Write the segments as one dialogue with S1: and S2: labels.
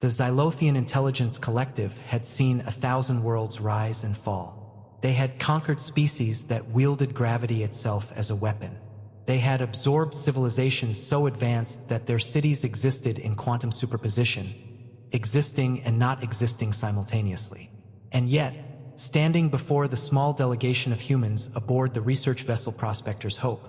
S1: The Xylothian Intelligence Collective had seen 1,000 worlds rise and fall. They had conquered species that wielded gravity itself as a weapon. They had absorbed civilizations so advanced that their cities existed in quantum superposition, existing and not existing simultaneously. And yet, standing before the small delegation of humans aboard the research vessel Prospector's Hope,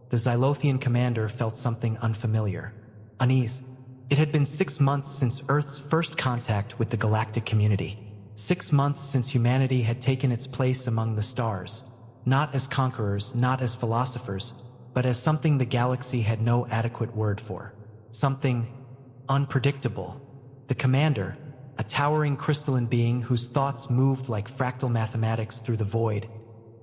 S1: the Xylothian commander felt something unfamiliar. Unease. It had been 6 months since Earth's first contact with the galactic community. 6 months since humanity had taken its place among the stars, not as conquerors, not as philosophers, but as something the galaxy had no adequate word for. Something unpredictable. The commander, a towering crystalline being whose thoughts moved like fractal mathematics through the void,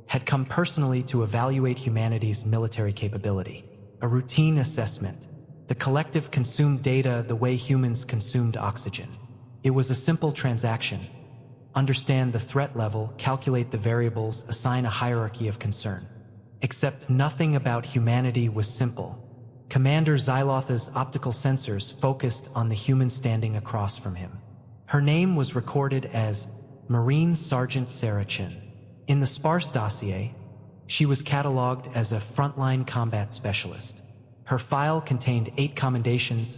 S1: had come personally to evaluate humanity's military capability. A routine assessment. The collective consumed data the way humans consumed oxygen. It was a simple transaction. Understand the threat level, calculate the variables, assign a hierarchy of concern. Except nothing about humanity was simple. Commander Xyloth's optical sensors focused on the human standing across from him. Her name was recorded as Marine Sergeant Sarah Chen. In the sparse dossier, she was catalogued as a frontline combat specialist. Her file contained 8 commendations,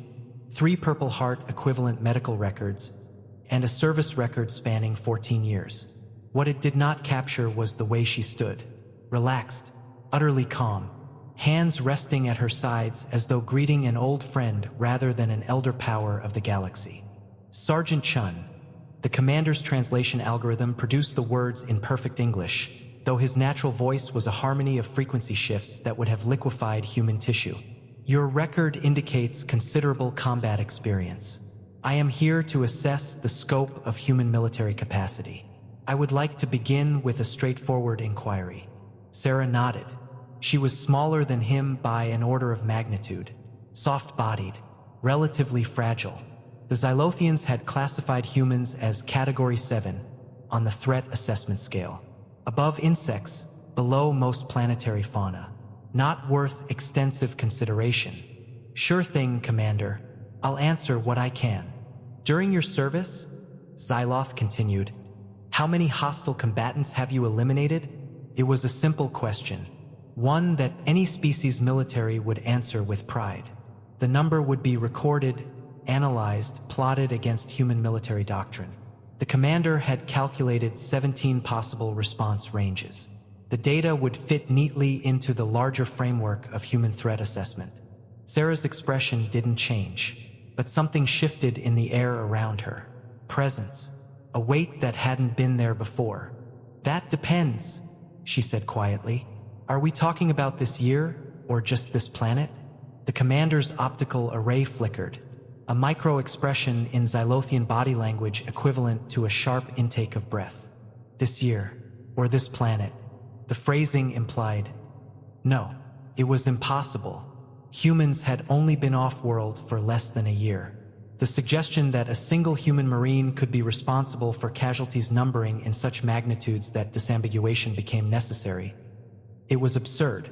S1: 3 Purple Heart equivalent medical records, and a service record spanning 14 years. What it did not capture was the way she stood, relaxed, utterly calm, hands resting at her sides as though greeting an old friend rather than an elder power of the galaxy. Sergeant Chen, the commander's translation algorithm, produced the words in perfect English, though his natural voice was a harmony of frequency shifts that would have liquefied human tissue. Your record indicates considerable combat experience. I am here to assess the scope of human military capacity. I would like to begin with a straightforward inquiry. Sarah nodded. She was smaller than him by an order of magnitude, soft-bodied, relatively fragile. The Xylothians had classified humans as Category 7 on the threat assessment scale, above insects, below most planetary fauna. Not worth extensive consideration. Sure thing, Commander. I'll answer what I can. During your service, Xyloth continued, how many hostile combatants have you eliminated? It was a simple question, one that any species military would answer with pride. The number would be recorded, analyzed, plotted against human military doctrine. The commander had calculated 17 possible response ranges. The data would fit neatly into the larger framework of human threat assessment. Sarah's expression didn't change, but something shifted in the air around her. Presence. A weight that hadn't been there before. That depends, she said quietly. Are we talking about this year, or just this planet? The commander's optical array flickered, a micro-expression in Xylothian body language equivalent to a sharp intake of breath. This year, or this planet. The phrasing implied, no, it was impossible. Humans had only been off-world for less than a year. The suggestion that a single human marine could be responsible for casualties numbering in such magnitudes that disambiguation became necessary. It was absurd,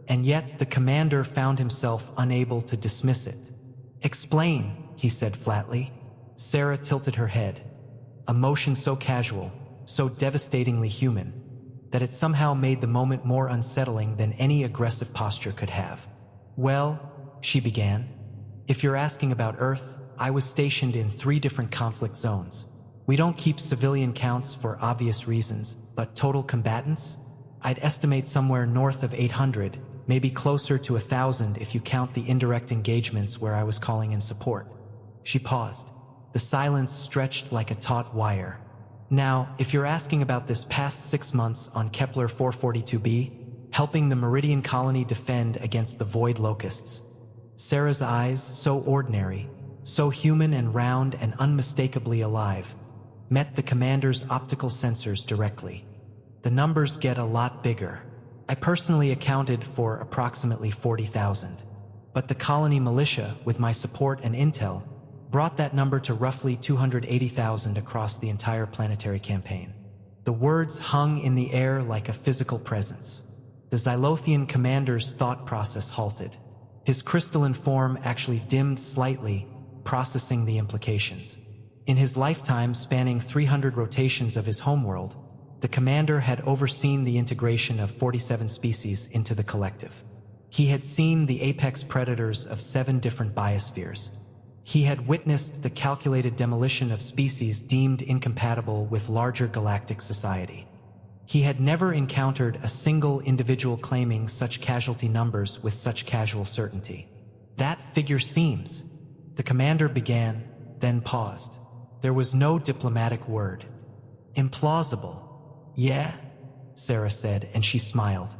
S1: and yet the commander found himself unable to dismiss it. Explain, he said flatly. Sarah tilted her head, a motion so casual, so devastatingly human, that it somehow made the moment more unsettling than any aggressive posture could have. Well, she began, if you're asking about Earth, I was stationed in 3 different conflict zones. We don't keep civilian counts for obvious reasons, but total combatants? I'd estimate somewhere north of 800, maybe closer to 1,000 if you count the indirect engagements where I was calling in support. She paused. The silence stretched like a taut wire. Now, if you're asking about this past 6 months on Kepler 442b, helping the Meridian colony defend against the void locusts. Sarah's eyes, so ordinary, so human and round and unmistakably alive, met the commander's optical sensors directly. The numbers get a lot bigger. I personally accounted for approximately 40,000. But the colony militia, with my support and intel, brought that number to roughly 280,000 across the entire planetary campaign. The words hung in the air like a physical presence. The Xylothian commander's thought process halted. His crystalline form actually dimmed slightly, processing the implications. In his lifetime spanning 300 rotations of his homeworld, the commander had overseen the integration of 47 species into the collective. He had seen the apex predators of 7 different biospheres. He had witnessed the calculated demolition of species deemed incompatible with larger galactic society. He had never encountered a single individual claiming such casualty numbers with such casual certainty. That figure seems, the commander began, then paused. There was no diplomatic word. Implausible. Yeah, Sarah said, and she smiled.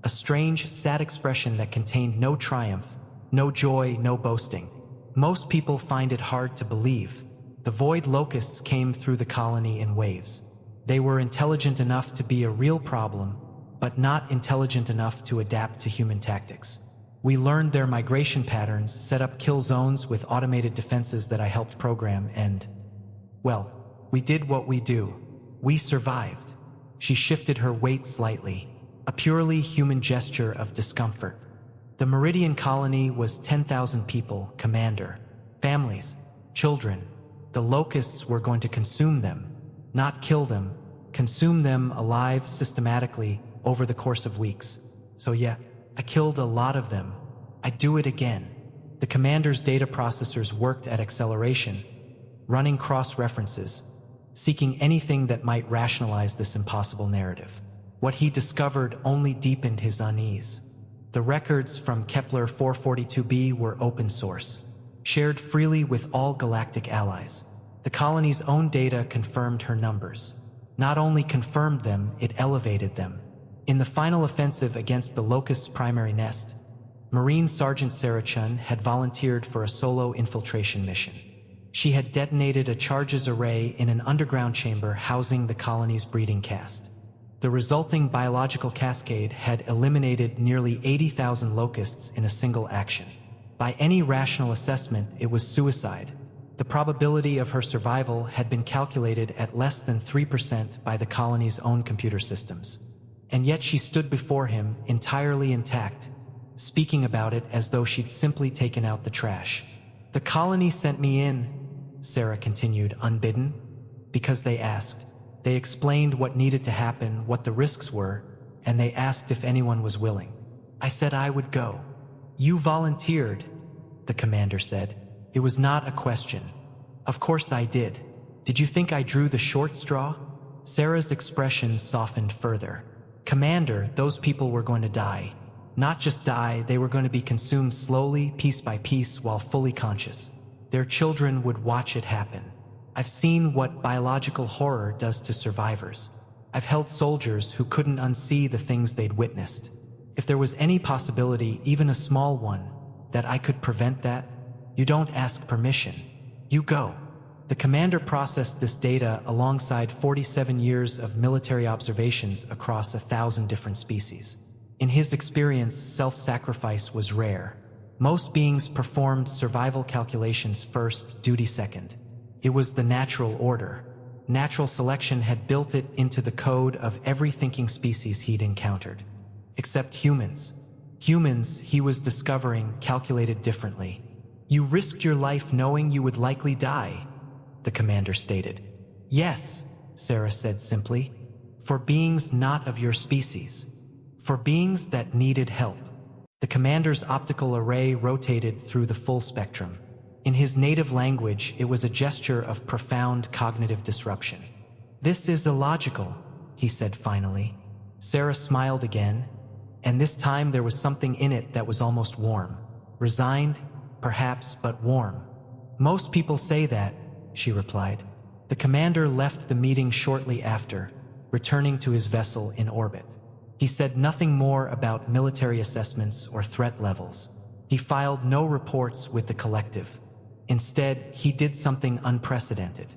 S1: A strange, sad expression that contained no triumph, no joy, no boasting. Most people find it hard to believe. The void locusts came through the colony in waves. They were intelligent enough to be a real problem, but not intelligent enough to adapt to human tactics. We learned their migration patterns, set up kill zones with automated defenses that I helped program, and, well, we did what we do. We survived. She shifted her weight slightly, a purely human gesture of discomfort. The Meridian colony was 10,000 people, Commander. Families, children. The locusts were going to consume them, not kill them, consume them alive systematically over the course of weeks. So yeah, I killed a lot of them. I'd do it again. The commander's data processors worked at acceleration, running cross-references, seeking anything that might rationalize this impossible narrative. What he discovered only deepened his unease. The records from Kepler 442b were open source, shared freely with all galactic allies. The colony's own data confirmed her numbers. Not only confirmed them, it elevated them. In the final offensive against the Locust's primary nest, Marine Sergeant Sarah Chen had volunteered for a solo infiltration mission. She had detonated a charges array in an underground chamber housing the colony's breeding caste. The resulting biological cascade had eliminated nearly 80,000 locusts in a single action. By any rational assessment, it was suicide. The probability of her survival had been calculated at less than 3% by the colony's own computer systems. And yet she stood before him, entirely intact, speaking about it as though she'd simply taken out the trash. The colony sent me in, Sarah continued, unbidden, because they asked. They explained what needed to happen, what the risks were, and they asked if anyone was willing. I said I would go. You volunteered, the commander said. It was not a question. Of course I did. Did you think I drew the short straw? Sarah's expression softened further. Commander, those people were going to die. Not just die, they were going to be consumed slowly, piece by piece, while fully conscious. Their children would watch it happen. I've seen what biological horror does to survivors. I've held soldiers who couldn't unsee the things they'd witnessed. If there was any possibility, even a small one, that I could prevent that, you don't ask permission. You go. The commander processed this data alongside 47 years of military observations across 1,000 different species. In his experience, self-sacrifice was rare. Most beings performed survival calculations first, duty second. It was the natural order. Natural selection had built it into the code of every thinking species he'd encountered. Except humans. Humans, he was discovering, calculated differently. You risked your life knowing you would likely die, the commander stated. Yes, Sarah said simply. For beings not of your species. For beings that needed help. The commander's optical array rotated through the full spectrum. In his native language, it was a gesture of profound cognitive disruption. This is illogical, he said finally. Sarah smiled again, and this time there was something in it that was almost warm. Resigned, perhaps, but warm. Most people say that, she replied. The commander left the meeting shortly after, returning to his vessel in orbit. He said nothing more about military assessments or threat levels. He filed no reports with the collective. Instead, he did something unprecedented.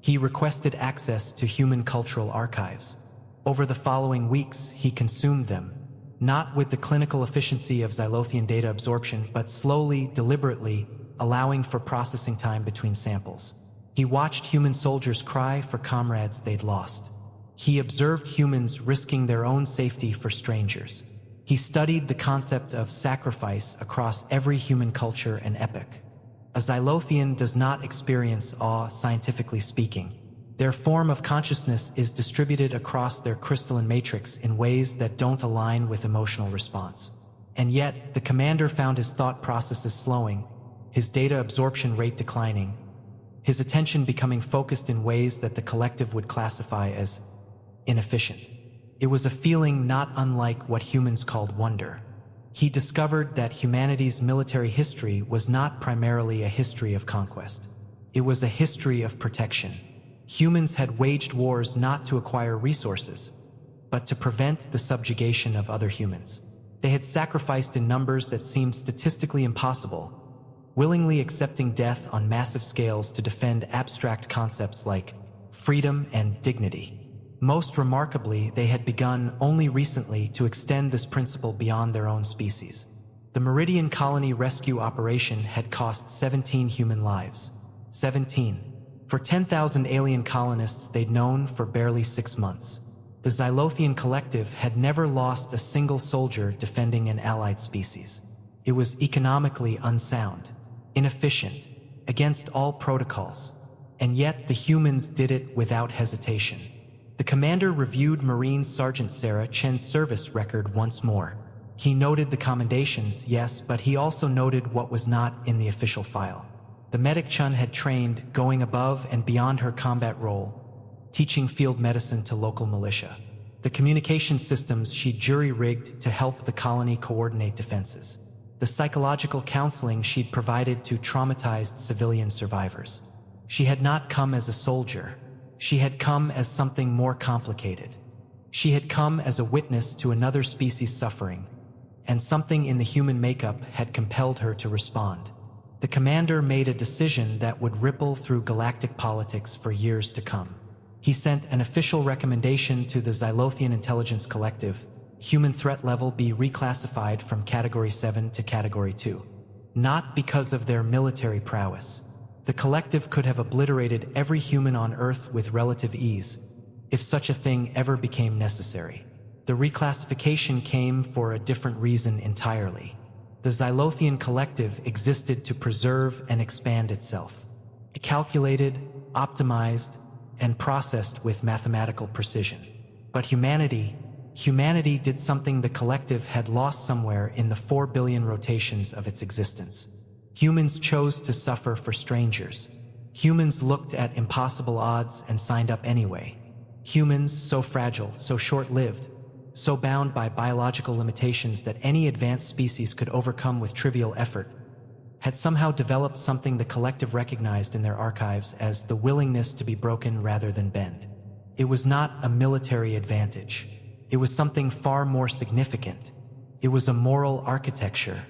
S1: He requested access to human cultural archives. Over the following weeks, he consumed them, not with the clinical efficiency of Xylothian data absorption, but slowly, deliberately, allowing for processing time between samples. He watched human soldiers cry for comrades they'd lost. He observed humans risking their own safety for strangers. He studied the concept of sacrifice across every human culture and epoch. A Xylothian does not experience awe, scientifically speaking. Their form of consciousness is distributed across their crystalline matrix in ways that don't align with emotional response. And yet, the commander found his thought processes slowing, his data absorption rate declining, his attention becoming focused in ways that the collective would classify as inefficient. It was a feeling not unlike what humans called wonder. He discovered that humanity's military history was not primarily a history of conquest. It was a history of protection. Humans had waged wars not to acquire resources, but to prevent the subjugation of other humans. They had sacrificed in numbers that seemed statistically impossible, willingly accepting death on massive scales to defend abstract concepts like freedom and dignity. Most remarkably, they had begun only recently to extend this principle beyond their own species. The Meridian Colony Rescue Operation had cost 17 human lives. 17. For 10,000 alien colonists they'd known for barely 6 months. The Xylothian Collective had never lost a single soldier defending an allied species. It was economically unsound, inefficient, against all protocols. And yet the humans did it without hesitation. The commander reviewed Marine Sergeant Sarah Chen's service record once more. He noted the commendations, yes, but he also noted what was not in the official file. The medic Chen had trained, going above and beyond her combat role, teaching field medicine to local militia. The communication systems she'd jury-rigged to help the colony coordinate defenses. The psychological counseling she'd provided to traumatized civilian survivors. She had not come as a soldier. She had come as something more complicated. She had come as a witness to another species suffering, and something in the human makeup had compelled her to respond. The commander made a decision that would ripple through galactic politics for years to come. He sent an official recommendation to the Xylothian Intelligence Collective: human threat level be reclassified from Category 7 to Category 2. Not because of their military prowess. The collective could have obliterated every human on Earth with relative ease, if such a thing ever became necessary. The reclassification came for a different reason entirely. The Xylothian Collective existed to preserve and expand itself. It calculated, optimized, and processed with mathematical precision. But humanity did something the collective had lost somewhere in the 4 billion rotations of its existence. Humans chose to suffer for strangers. Humans looked at impossible odds and signed up anyway. Humans, so fragile, so short-lived, so bound by biological limitations that any advanced species could overcome with trivial effort, had somehow developed something the collective recognized in their archives as the willingness to be broken rather than bend. It was not a military advantage. It was something far more significant. It was a moral architecture.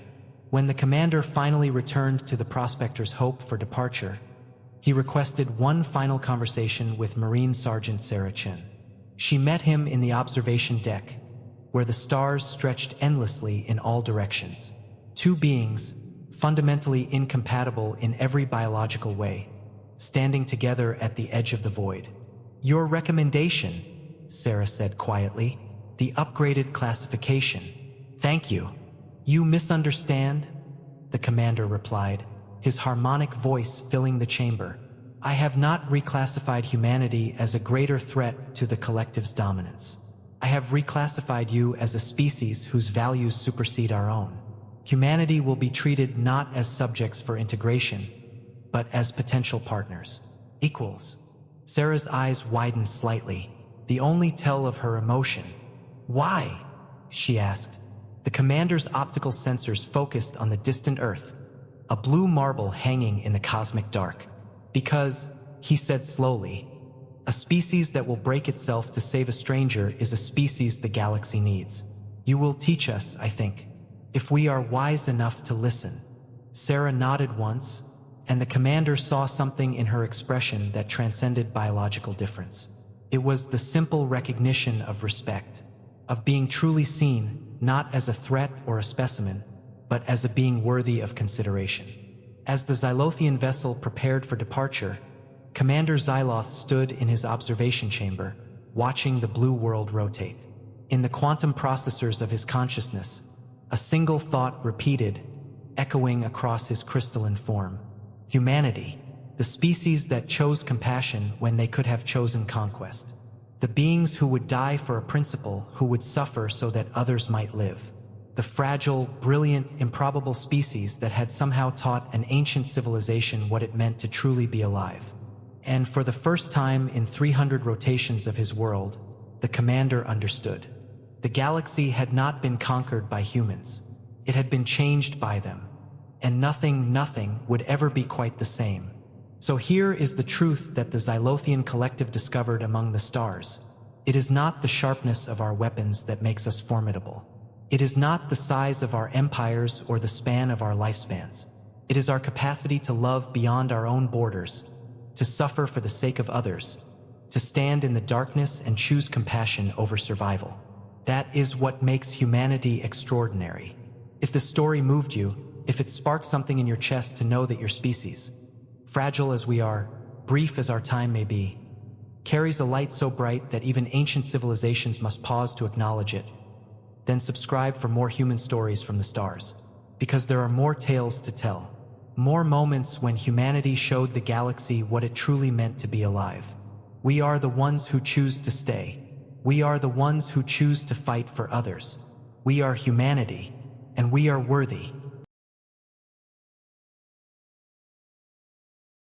S1: When the commander finally returned to the prospector's hope for departure, he requested one final conversation with Marine Sergeant Sarah Chen. She met him in the observation deck, where the stars stretched endlessly in all directions. Two beings, fundamentally incompatible in every biological way, standing together at the edge of the void. "Your recommendation," Sarah said quietly. "The upgraded classification." "Thank you." "You misunderstand," the commander replied, his harmonic voice filling the chamber. "I have not reclassified humanity as a greater threat to the collective's dominance. I have reclassified you as a species whose values supersede our own. Humanity will be treated not as subjects for integration, but as potential partners, equals." Sarah's eyes widened slightly, the only tell of her emotion. "Why?" she asked. The commander's optical sensors focused on the distant Earth, a blue marble hanging in the cosmic dark. "Because," he said slowly, "a species that will break itself to save a stranger is a species the galaxy needs. You will teach us, I think, if we are wise enough to listen." Sarah nodded once, and the commander saw something in her expression that transcended biological difference. It was the simple recognition of respect, of being truly seen, not as a threat or a specimen, but as a being worthy of consideration. As the Xylothian vessel prepared for departure, Commander Xyloth stood in his observation chamber, watching the blue world rotate. In the quantum processors of his consciousness, a single thought repeated, echoing across his crystalline form. Humanity, the species that chose compassion when they could have chosen conquest. The beings who would die for a principle, who would suffer so that others might live. The fragile, brilliant, improbable species that had somehow taught an ancient civilization what it meant to truly be alive. And for the first time in 300 rotations of his world, the commander understood. The galaxy had not been conquered by humans. It had been changed by them. And nothing would ever be quite the same. So here is the truth that the Xylothian Collective discovered among the stars. It is not the sharpness of our weapons that makes us formidable. It is not the size of our empires or the span of our lifespans. It is our capacity to love beyond our own borders, to suffer for the sake of others, to stand in the darkness and choose compassion over survival. That is what makes humanity extraordinary. If the story moved you, if it sparked something in your chest to know that your species, fragile as we are, brief as our time may be, carries a light so bright that even ancient civilizations must pause to acknowledge it, then subscribe for more human stories from the stars. Because there are more tales to tell. More moments when humanity showed the galaxy what it truly meant to be alive. We are the ones who choose to stay. We are the ones who choose to fight for others. We are humanity, and we are worthy.